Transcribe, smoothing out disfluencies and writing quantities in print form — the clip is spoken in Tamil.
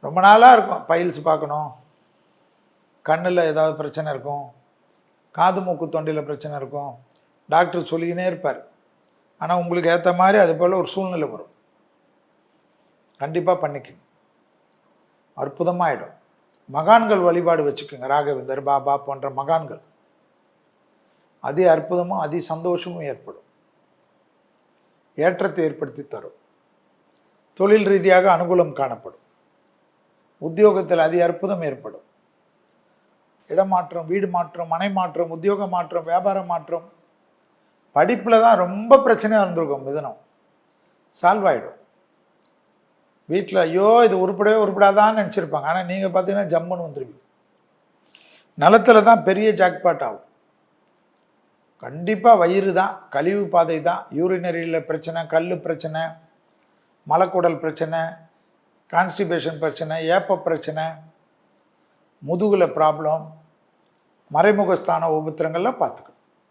ரொம்ப நாளாக இருக்கும். பைல்ஸ் பார்க்கணும், கண்ணில் ஏதாவது பிரச்சனை இருக்கும், காது மூக்கு தொண்டையில் பிரச்சனை இருக்கும், டாக்டர் சொல்லிக்கினே இருப்பார். ஆனால் உங்களுக்கு ஏற்ற மாதிரி அது போல் ஒரு சூழ்நிலை வரும். கண்டிப்பாக பண்ணிக்கோங்க, அற்புதமாகிடும். மகான்கள் வழிபாடு வச்சுக்கோங்க, ராகவேந்தர், பாபா போன்ற மகான்கள். அதி அற்புதமும் அதி சந்தோஷமும் ஏற்படும், ஏற்றத்தை ஏற்படுத்தி தரும். தொழில் ரீதியாக அனுகூலம் காணப்படும். உத்தியோகத்தில் அதி அற்புதம் ஏற்படும். இடமாற்றம், வீடு மாற்றம், மனை மாற்றம், உத்தியோக மாற்றம், வியாபார மாற்றம். படிப்பில் தான் ரொம்ப பிரச்சனையாக இருந்திருக்கும், மிதனம் சால்வ் ஆகிடும். வீட்டில் ஐயோ இது உருப்படவே உருப்படாதான்னு நினச்சிருப்பாங்க. ஆனால் நீங்கள் பார்த்தீங்கன்னா ஜம்முன்னு வந்துருவீங்க. நிலத்தில் தான் பெரிய ஜாக்பாட் ஆகும். கண்டிப்பாக வயிறு தான், கழிவு பாதை தான், யூரினரியில் பிரச்சனை, கல் பிரச்சனை, மலக்குடல் பிரச்சனை, கான்ஸ்டிபேஷன் பிரச்சனை, ஏப்ப பிரச்சனை, முதுகில் ப்ராப்ளம், மறைமுகஸ்தான உபத்திரங்கள்லாம் பார்த்துக்கணும்.